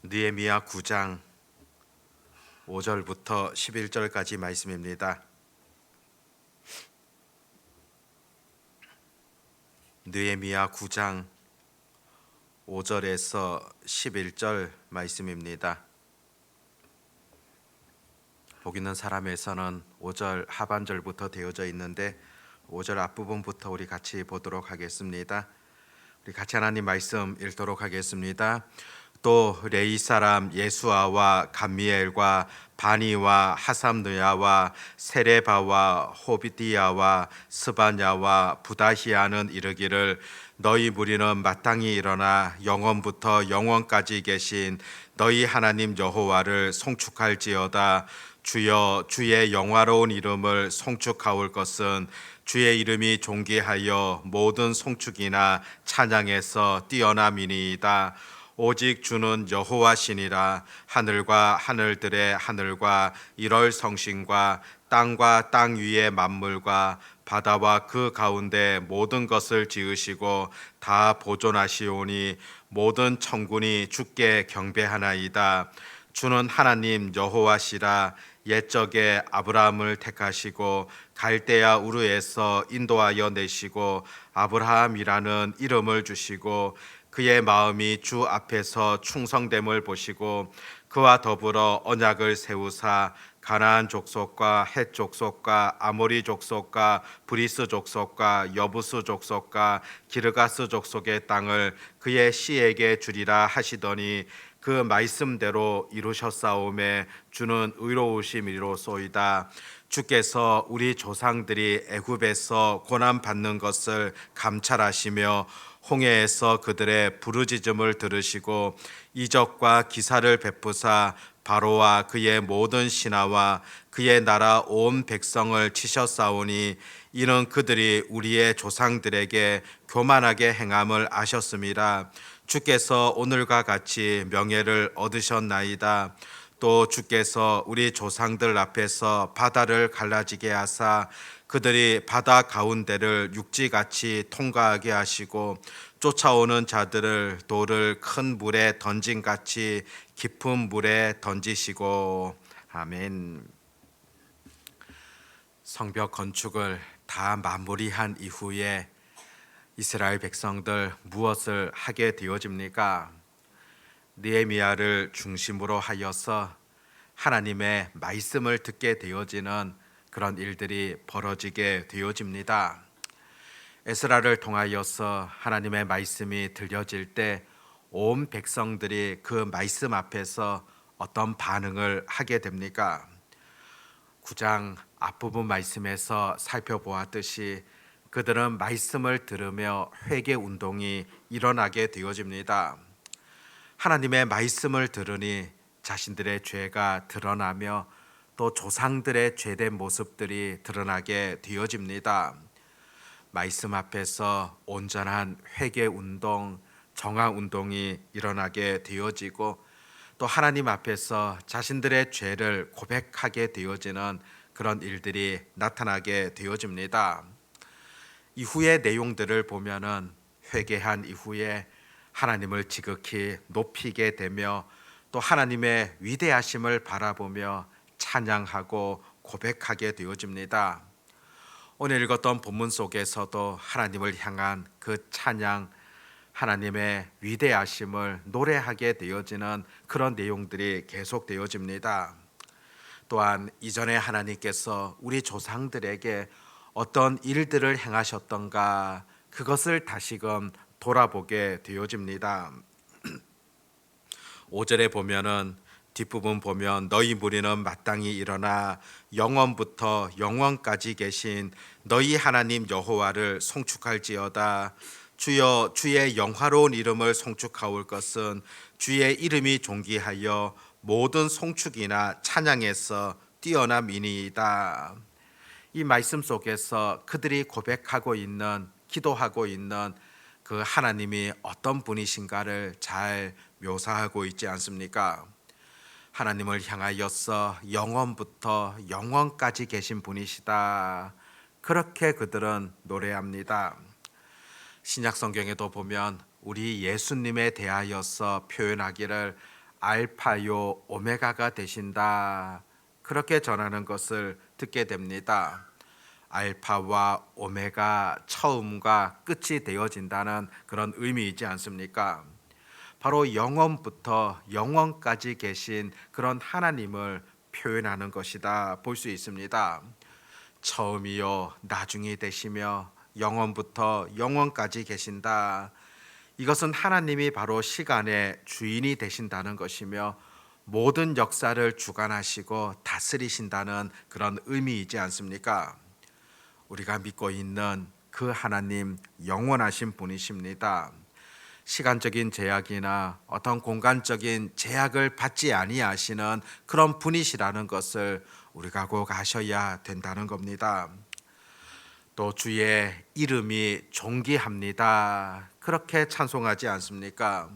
느헤미야 9장 5절부터 11절까지 말씀입니다. 느헤미야 9장 5절에서 11절 말씀입니다. 복 있는 사람에서는 5절 하반절부터 되어져 있는데 5절 앞부분부터 우리 같이 보도록 하겠습니다. 우리 같이 하나님 말씀 읽도록 하겠습니다. 또 레이 사람 예수아와 감미엘과 바니와 하삼느야와 세레바와 호비디야와 스바냐와 부다히아는 이르기를 너희 무리는 마땅히 일어나 영원부터 영원까지 계신 너희 하나님 여호와를 송축할지어다. 주여 주의 영화로운 이름을 송축하올 것은 주의 이름이 존귀하여 모든 송축이나 찬양에서 뛰어남이니이다. 오직 주는 여호와시니라. 하늘과 하늘들의 하늘과 일월 성신과 땅과 땅 위의 만물과 바다와 그 가운데 모든 것을 지으시고 다 보존하시오니 모든 천군이 주께 경배하나이다. 주는 하나님 여호와시라. 옛적에 아브라함을 택하시고 갈대아 우르에서 인도하여 내시고 아브라함이라는 이름을 주시고 그의 마음이 주 앞에서 충성됨을 보시고 그와 더불어 언약을 세우사 가나안 족속과 헷 족속과 아모리 족속과 브리스 족속과 여부스 족속과 기르가스 족속의 땅을 그의 씨에게 주리라 하시더니 그 말씀대로 이루셨사오매 주는 의로우심이로소이다. 주께서 우리 조상들이 애굽에서 고난 받는 것을 감찰하시며 홍해에서 그들의 부르짖음을 들으시고 이적과 기사를 베푸사 바로와 그의 모든 신하와 그의 나라 온 백성을 치셨사오니 이는 그들이 우리의 조상들에게 교만하게 행함을 아셨음이라. 주께서 오늘과 같이 명예를 얻으셨나이다. 또 주께서 우리 조상들 앞에서 바다를 갈라지게 하사 그들이 바다 가운데를 육지같이 통과하게 하시고 쫓아오는 자들을 돌을 큰 물에 던진같이 깊은 물에 던지시고. 아멘. 성벽 건축을 다 마무리한 이후에 이스라엘 백성들 무엇을 하게 되어집니까? 느헤미야를 중심으로 하여서 하나님의 말씀을 듣게 되어지는 그런 일들이 벌어지게 되어집니다. 에스라를 통하여서 하나님의 말씀이 들려질 때 온 백성들이 그 말씀 앞에서 어떤 반응을 하게 됩니까? 9장 앞부분 말씀에서 살펴보았듯이 그들은 말씀을 들으며 회개 운동이 일어나게 되어집니다. 하나님의 말씀을 들으니 자신들의 죄가 드러나며 또 조상들의 죄된 모습들이 드러나게 되어집니다. 말씀 앞에서 온전한 회개 운동, 정화 운동이 일어나게 되어지고 또 하나님 앞에서 자신들의 죄를 고백하게 되어지는 그런 일들이 나타나게 되어집니다. 이후의 내용들을 보면은 회개한 이후에 하나님을 지극히 높이게 되며 또 하나님의 위대하심을 바라보며 찬양하고 고백하게 되어집니다. 오늘 읽었던 본문 속에서도 하나님을 향한 그 찬양, 하나님의 위대하심을 노래하게 되어지는 그런 내용들이 계속 되어집니다. 또한 이전에 하나님께서 우리 조상들에게 어떤 일들을 행하셨던가 그것을 다시금 돌아보게 되어집니다. 5절에 보면은 뒷부분 보면 너희 무리는 마땅히 일어나 영원부터 영원까지 계신 너희 하나님 여호와를 송축할지어다. 주여 주의 영화로운 이름을 송축하올 것은 주의 이름이 존귀하여 모든 송축이나 찬양에서 뛰어남이니이다. 이 말씀 속에서 그들이 고백하고 있는, 기도하고 있는 그 하나님이 어떤 분이신가를 잘 묘사하고 있지 않습니까? 하나님을 향하여서 영원부터 영원까지 계신 분이시다. 그렇게 그들은 노래합니다. 신약 성경에도 보면 우리 예수님에 대하여서 표현하기를 알파요 오메가가 되신다. 그렇게 전하는 것을 듣게 됩니다. 알파와 오메가 처음과 끝이 되어진다는 그런 의미이지 않습니까? 바로 영원부터 영원까지 계신 그런 하나님을 표현하는 것이다 볼 수 있습니다. 처음이요 나중이 되시며 영원부터 영원까지 계신다. 이것은 하나님이 바로 시간의 주인이 되신다는 것이며 모든 역사를 주관하시고 다스리신다는 그런 의미이지 않습니까? 우리가 믿고 있는 그 하나님 영원하신 분이십니다. 시간적인 제약이나 어떤 공간적인 제약을 받지 아니하시는 그런 분이시라는 것을 우리가 꼭 아셔야 된다는 겁니다. 또 주의 이름이 존귀합니다. 그렇게 찬송하지 않습니까?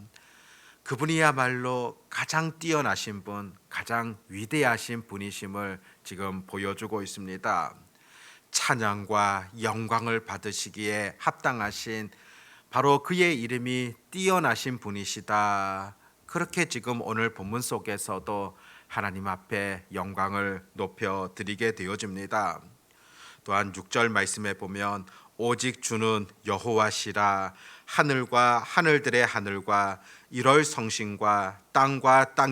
그분이야말로 가장 뛰어나신 분, 가장 위대하신 분이심을 지금 보여주고 있습니다. 찬양과 영광을 받으시기에 합당하신 바로 그의 이름이 뛰어나신 분이시다. 그렇게 지금 오늘 본문 속에서도 하나님 앞에 영광을 높여 드리게 되어집니다. 또한 6절 말씀에 보면 오직 주는 여호와시라. 하늘과 하늘들의 하늘과 일월 성신과 땅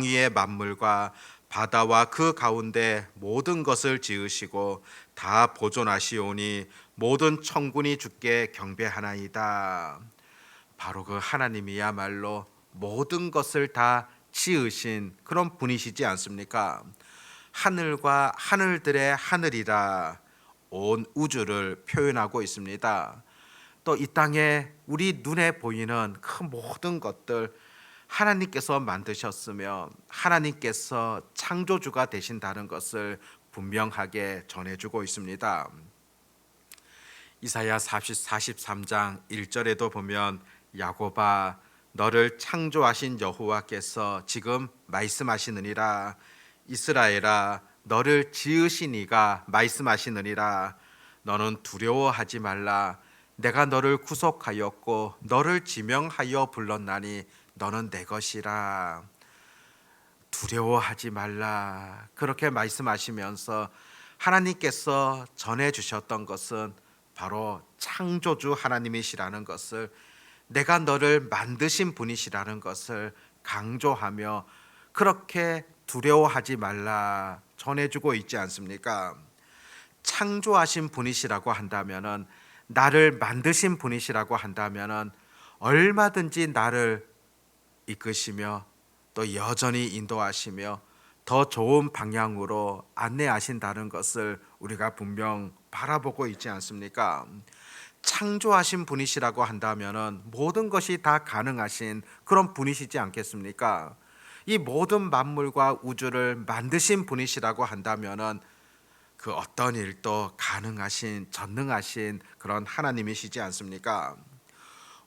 위의 만물과 바다와 그 가운데 모든 것을 지으시고 다 보존하시오니 모든 천군이 주께 경배하나이다. 바로 그 하나님이야말로 모든 것을 다 지으신 그런 분이시지 않습니까? 하늘과 하늘들의 하늘이라 온 우주를 표현하고 있습니다. 또 이 땅에 우리 눈에 보이는 그 모든 것들 하나님께서 만드셨으며 하나님께서 창조주가 되신다는 것을 분명하게 전해주고 있습니다. 이사야 43장 1절에도 보면 야곱아 너를 창조하신 여호와께서 지금 말씀하시느니라. 이스라엘아 너를 지으신 이가 말씀하시느니라. 너는 두려워하지 말라. 내가 너를 구속하였고 너를 지명하여 불렀나니 너는 내 것이라. 두려워하지 말라. 그렇게 말씀하시면서 하나님께서 전해주셨던 것은 바로 창조주 하나님이시라는 것을, 내가 너를 만드신 분이시라는 것을 강조하며 그렇게 두려워하지 말라 전해주고 있지 않습니까? 창조하신 분이시라고 한다면은, 나를 만드신 분이시라고 한다면은 얼마든지 나를 이끄시며 또 여전히 인도하시며 더 좋은 방향으로 안내하신다는 것을 우리가 분명 바라보고 있지 않습니까? 창조하신 분이시라고 한다면은 모든 것이 다 가능하신 그런 분이시지 않겠습니까? 이 모든 만물과 우주를 만드신 분이시라고 한다면은 그 어떤 일도 가능하신 전능하신 그런 하나님이시지 않습니까?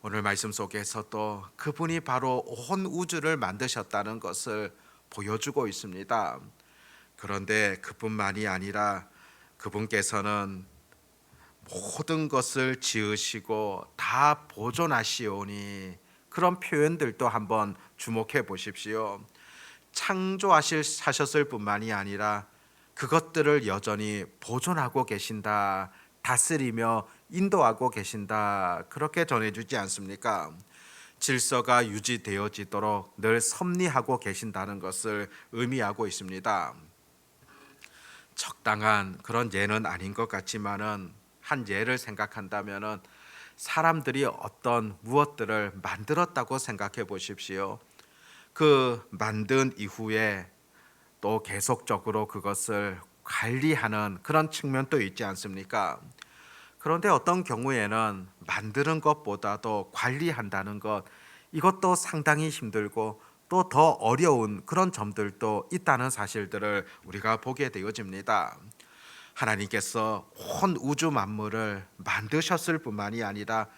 오늘 말씀 속에서도 그분이 바로 온 우주를 만드셨다는 것을 보여주고 있습니다. 그런데 그뿐만이 아니라 그분께서는 모든 것을 지으시고 다 보존하시오니, 그런 표현들도 한번 주목해 보십시오. 창조하셨을 뿐만이 아니라 그것들을 여전히 보존하고 계신다, 다스리며 인도하고 계신다, 그렇게 전해주지 않습니까? 질서가 유지되어지도록 늘 섭리하고 계신다는 것을 의미하고 있습니다. 적당한 그런 예는 아닌 것 같지만은 한 예를 생각한다면은 사람들이 어떤 무엇들을 만들었다고 생각해 보십시오. 그 만든 이후에 또 계속적으로 그것을 관리하는 그런 측면도 있지 않습니까? 그런데 어떤 경우에는 만드는 것보다도 관리한다는 것, 이것도 상당히 힘들고 또 더 어려운 그런 점들도 있다는 사실들을 우리가 보게 되어집니다. 하나님께서 온 우주 만물을 만드셨을 뿐만이 아니라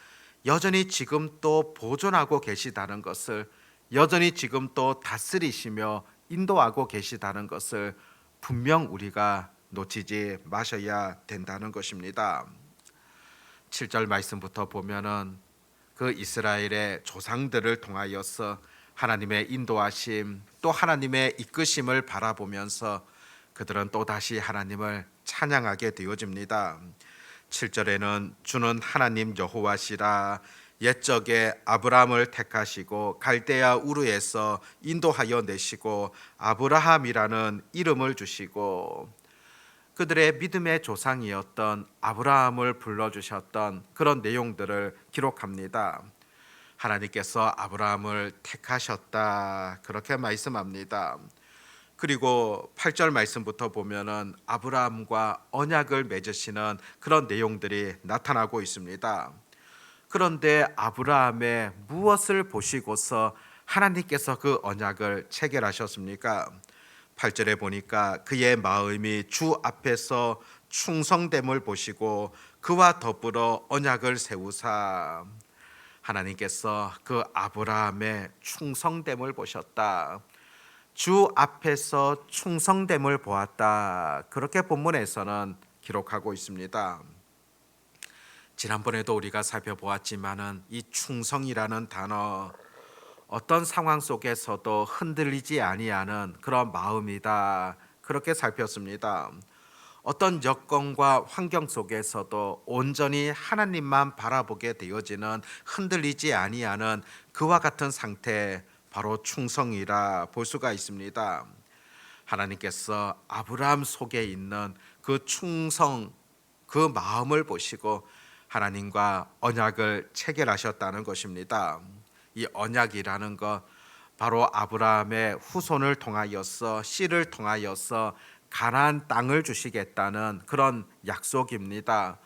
여전히 지금 또 보존하고 계시다는 것을, 여전히 지금 또 다스리시며 인도하고 계시다는 것을 분명 우리가 놓치지 마셔야 된다는 것입니다. 7절 말씀부터 보면은 그 이스라엘의 조상들을 통하여서 하나님의 인도하심 또 하나님의 이끄심을 바라보면서 그들은 또다시 하나님을 찬양하게 되어집니다. 7절에는 주는 하나님 여호와시라 옛적에 아브라함을 택하시고 갈대아 우르에서 인도하여 내시고 아브라함이라는 이름을 주시고 그들의 믿음의 조상이었던 아브라함을 불러주셨던 그런 내용들을 기록합니다. 하나님께서 아브라함을 택하셨다 그렇게 말씀합니다. 그리고 8절 말씀부터 보면은 아브라함과 언약을 맺으시는 그런 내용들이 나타나고 있습니다. 그런데 아브라함의 무엇을 보시고서 하나님께서 그 언약을 체결하셨습니까? 8절에 보니까 그의 마음이 주 앞에서 충성됨을 보시고 그와 더불어 언약을 세우사 하나님께서 그 아브라함의 충성됨을 보셨다. 주 앞에서 충성됨을 보았다. 그렇게 본문에서는 기록하고 있습니다. 지난번에도 우리가 살펴보았지만은 이 충성이라는 단어 어떤 상황 속에서도 흔들리지 아니하는 그런 마음이다. 그렇게 살폈습니다. 어떤 여건과 환경 속에서도 온전히 하나님만 바라보게 되어지는 흔들리지 아니하는 그와 같은 상태 바로 충성이라 볼 수가 있습니다. 하나님께서 아브라함 속에 있는 그 충성 그 마음을 보시고 하나님과 언약을 체결하셨다는 것입니다. 이 언약이라는 것 바로 아브라함의 후손을 통하여서 씨를 통하여서 가나안 땅을 주시겠다는 그런 약속입니다.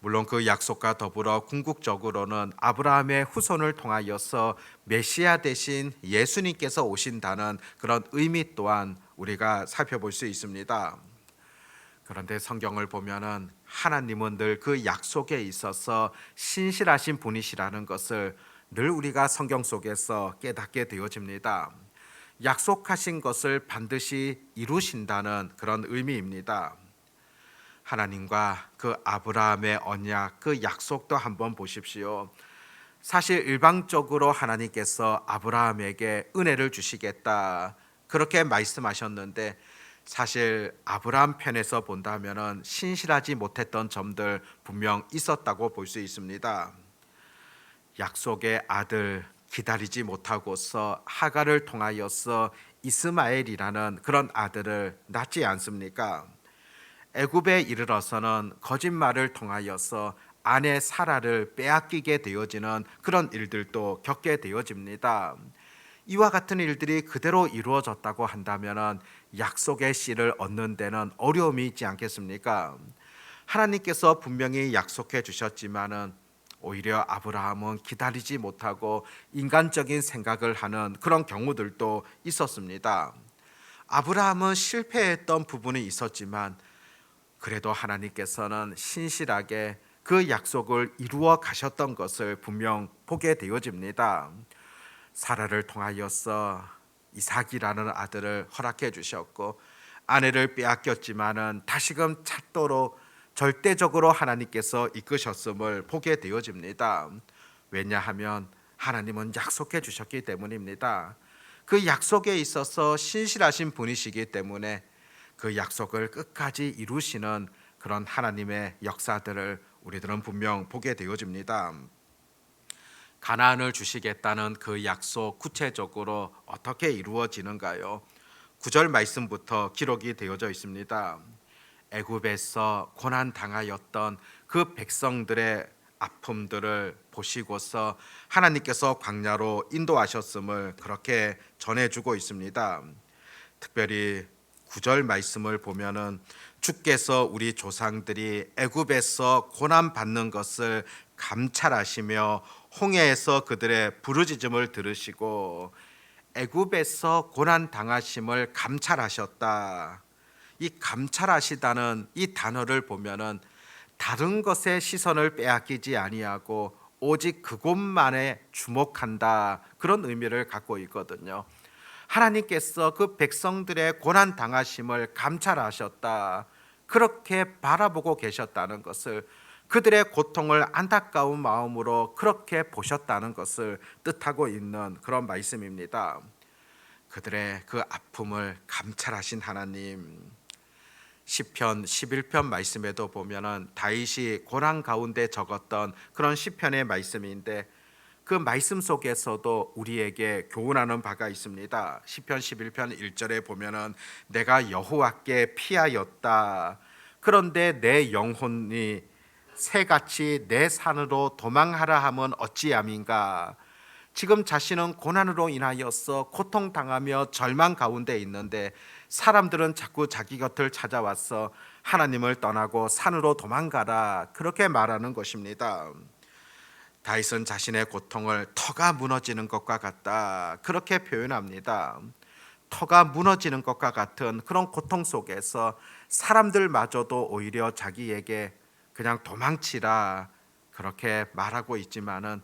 물론 그 약속과 더불어 궁극적으로는 아브라함의 후손을 통하여서 메시아 대신 예수님께서 오신다는 그런 의미 또한 우리가 살펴볼 수 있습니다. 그런데 성경을 보면은 하나님은 늘 그 약속에 있어서 신실하신 분이시라는 것을 늘 우리가 성경 속에서 깨닫게 되어집니다. 약속하신 것을 반드시 이루신다는 그런 의미입니다. 하나님과 그 아브라함의 언약, 그 약속도 한번 보십시오. 사실 일방적으로 하나님께서 아브라함에게 은혜를 주시겠다 그렇게 말씀하셨는데 사실 아브라함 편에서 본다면은 신실하지 못했던 점들 분명 있었다고 볼 수 있습니다. 약속의 아들 기다리지 못하고서 하갈을 통하여서 이스마엘이라는 그런 아들을 낳지 않습니까? 애굽에 이르러서는 거짓말을 통하여서 아내 사라를 빼앗기게 되어지는 그런 일들도 겪게 되어집니다. 이와 같은 일들이 그대로 이루어졌다고 한다면 약속의 씨를 얻는 데는 어려움이 있지 않겠습니까? 하나님께서 분명히 약속해 주셨지만은 오히려 아브라함은 기다리지 못하고 인간적인 생각을 하는 그런 경우들도 있었습니다. 아브라함은 실패했던 부분이 있었지만 그래도 하나님께서는 신실하게 그 약속을 이루어 가셨던 것을 분명 보게 되어집니다. 사라를 통하여서 이삭이라는 아들을 허락해 주셨고 아내를 빼앗겼지만은 다시금 찾도록 절대적으로 하나님께서 이끄셨음을 보게 되어집니다. 왜냐하면 하나님은 약속해 주셨기 때문입니다. 그 약속에 있어서 신실하신 분이시기 때문에 그 약속을 끝까지 이루시는 그런 하나님의 역사들을 우리들은 분명 보게 되어집니다. 가나안을 주시겠다는 그 약속 구체적으로 어떻게 이루어지는가요? 9절 말씀부터 기록이 되어져 있습니다. 애굽에서 고난 당하였던 그 백성들의 아픔들을 보시고서 하나님께서 광야로 인도하셨음을 그렇게 전해주고 있습니다. 특별히 9절 말씀을 보면은 주께서 우리 조상들이 애굽에서 고난 받는 것을 감찰하시며 홍해에서 그들의 부르짖음을 들으시고 애굽에서 고난 당하심을 감찰하셨다. 이 감찰하시다는 이 단어를 보면은 다른 것에 시선을 빼앗기지 아니하고 오직 그곳만에 주목한다 그런 의미를 갖고 있거든요. 하나님께서 그 백성들의 고난 당하심을 감찰하셨다 그렇게 바라보고 계셨다는 것을 그들의 고통을 안타까운 마음으로 그렇게 보셨다는 것을 뜻하고 있는 그런 말씀입니다. 그들의 그 아픔을 감찰하신 하나님, 시편 11편 말씀에도 보면은 다윗이 고난 가운데 적었던 그런 시편의 말씀인데 그 말씀 속에서도 우리에게 교훈하는 바가 있습니다. 시편 11편 1절에 보면은 내가 여호와께 피하였다. 그런데 내 영혼이 새같이 내 산으로 도망하라 함은 어찌함인가. 지금 자신은 고난으로 인하여서 고통당하며 절망 가운데 있는데 사람들은 자꾸 자기 곁을 찾아와서 하나님을 떠나고 산으로 도망가라 그렇게 말하는 것입니다. 다윗은 자신의 고통을 터가 무너지는 것과 같다 그렇게 표현합니다. 터가 무너지는 것과 같은 그런 고통 속에서 사람들마저도 오히려 자기에게 그냥 도망치라 그렇게 말하고 있지만은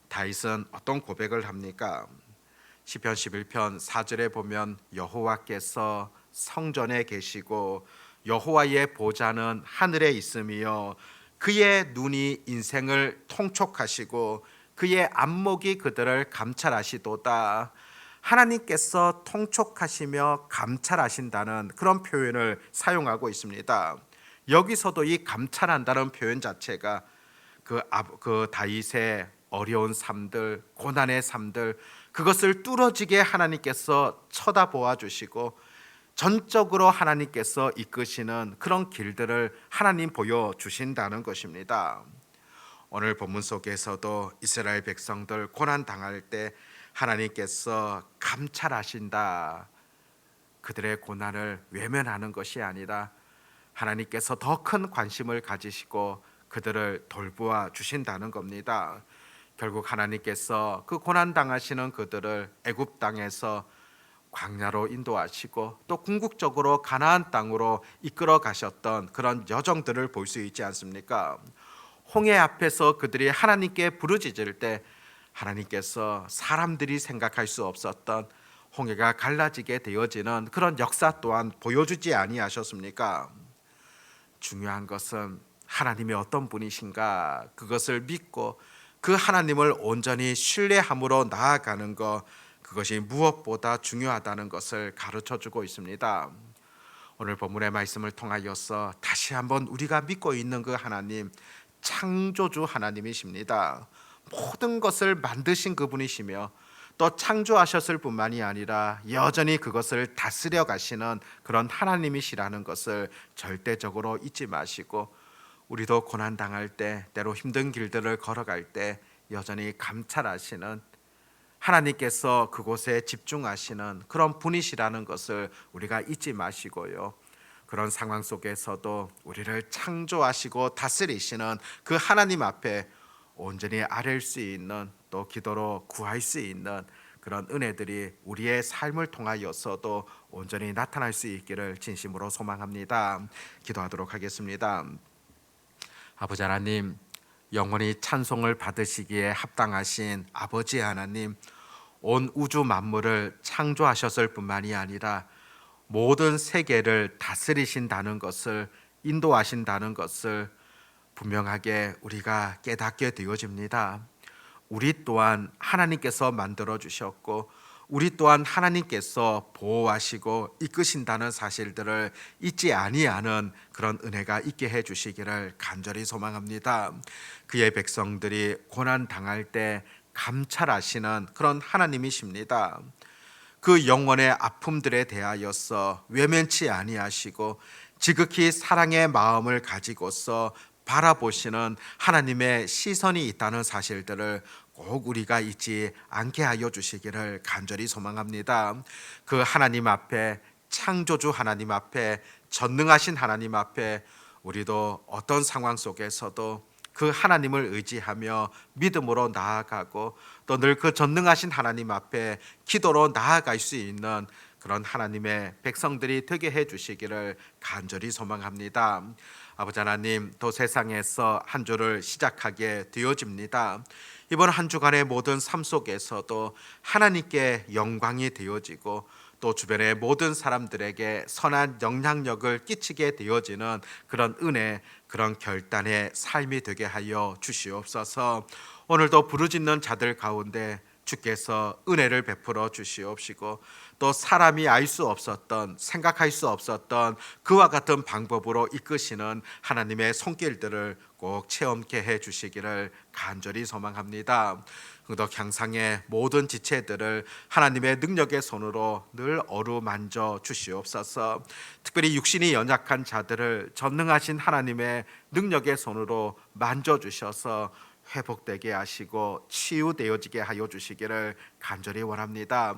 다윗은 어떤 고백을 합니까? 시편 11편 4절에 보면 여호와께서 성전에 계시고 여호와의 보좌는 하늘에 있으며 그의 눈이 인생을 통촉하시고 그의 안목이 그들을 감찰하시도다. 하나님께서 통촉하시며 감찰하신다는 그런 표현을 사용하고 있습니다. 여기서도 이 감찰한다는 표현 자체가 그 다윗의 어려운 삶들, 고난의 삶들, 그것을 뚫어지게 하나님께서 쳐다보아 주시고 전적으로 하나님께서 이끄시는 그런 길들을 하나님 보여주신다는 것입니다. 오늘 본문 속에서도 이스라엘 백성들 고난 당할 때 하나님께서 감찰하신다. 그들의 고난을 외면하는 것이 아니라 하나님께서 더 큰 관심을 가지시고 그들을 돌보아 주신다는 겁니다. 결국 하나님께서 그 고난 당하시는 그들을 애굽 땅에서 광야로 인도하시고 또 궁극적으로 가나안 땅으로 이끌어 가셨던 그런 여정들을 볼 수 있지 않습니까? 홍해 앞에서 그들이 하나님께 부르짖을 때 하나님께서 사람들이 생각할 수 없었던 홍해가 갈라지게 되어지는 그런 역사 또한 보여주지 아니하셨습니까? 중요한 것은 하나님이 어떤 분이신가 그것을 믿고 그 하나님을 온전히 신뢰함으로 나아가는 것, 그것이 무엇보다 중요하다는 것을 가르쳐 주고 있습니다. 오늘 본문의 말씀을 통하여서 다시 한번 우리가 믿고 있는 그 하나님, 창조주 하나님이십니다. 모든 것을 만드신 그분이시며 또 창조하셨을 뿐만이 아니라 여전히 그것을 다스려 가시는 그런 하나님이시라는 것을 절대적으로 잊지 마시고 우리도 고난 당할 때 때로 힘든 길들을 걸어갈 때 여전히 감찰하시는 하나님께서 그곳에 집중하시는 그런 분이시라는 것을 우리가 잊지 마시고요. 그런 상황 속에서도 우리를 창조하시고 다스리시는 그 하나님 앞에 온전히 아뢰일 수 있는 또 기도로 구할 수 있는 그런 은혜들이 우리의 삶을 통하여서도 온전히 나타날 수 있기를 진심으로 소망합니다. 기도하도록 하겠습니다. 아버지 하나님, 영원히 찬송을 받으시기에 합당하신 아버지 하나님, 온 우주 만물을 창조하셨을 뿐만이 아니라 모든 세계를 다스리신다는 것을, 인도하신다는 것을 분명하게 우리가 깨닫게 되어집니다. 우리 또한 하나님께서 만들어 주셨고 우리 또한 하나님께서 보호하시고 이끄신다는 사실들을 잊지 아니하는 그런 은혜가 있게 해 주시기를 간절히 소망합니다. 그의 백성들이 고난 당할 때 감찰하시는 그런 하나님이십니다. 그 영혼의 아픔들에 대하여서 외면치 아니하시고 지극히 사랑의 마음을 가지고서 바라보시는 하나님의 시선이 있다는 사실들을 꼭 우리가 잊지 않게 하여 주시기를 간절히 소망합니다. 그 하나님 앞에, 창조주 하나님 앞에, 전능하신 하나님 앞에 우리도 어떤 상황 속에서도 그 하나님을 의지하며 믿음으로 나아가고 또 늘 그 전능하신 하나님 앞에 기도로 나아갈 수 있는 그런 하나님의 백성들이 되게 해 주시기를 간절히 소망합니다. 아버지 하나님, 또 세상에서 한 주를 시작하게 되어집니다. 이번 한 주간의 모든 삶 속에서도 하나님께 영광이 되어지고 또 주변의 모든 사람들에게 선한 영향력을 끼치게 되어지는 그런 은혜, 그런 결단의 삶이 되게 하여 주시옵소서. 오늘도 부르짖는 자들 가운데 주께서 은혜를 베풀어 주시옵시고 또 사람이 알 수 없었던, 생각할 수 없었던 그와 같은 방법으로 이끄시는 하나님의 손길들을 꼭 체험케 해 주시기를 간절히 소망합니다. 흥덕 향상의 모든 지체들을 하나님의 능력의 손으로 늘 어루만져 주시옵소서. 특별히 육신이 연약한 자들을 전능하신 하나님의 능력의 손으로 만져 주셔서 회복되게 하시고 치유되어지게 하여 주시기를 간절히 원합니다.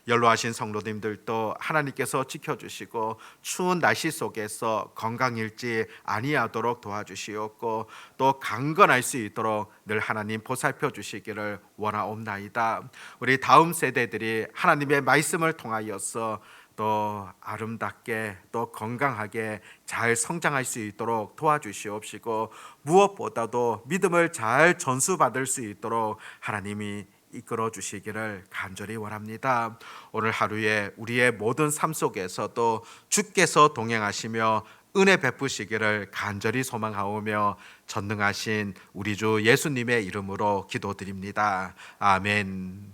연로하신 성도님들도 하나님께서 지켜주시고 추운 날씨 속에서 건강 잃지 아니하도록 도와주시옵고 또 강건할 수 있도록 늘 하나님 보살펴 주시기를 원하옵나이다. 우리 다음 세대들이 하나님의 말씀을 통하여서 또 아름답게 또 건강하게 잘 성장할 수 있도록 도와주시옵시고 무엇보다도 믿음을 잘 전수받을 수 있도록 하나님이 이끌어 주시기를 간절히 원합니다. 오늘 하루에 우리의 모든 삶 속에서도 주께서 동행하시며 은혜 베푸시기를 간절히 소망하오며 전능하신 우리 주 예수님의 이름으로 기도드립니다. 아멘.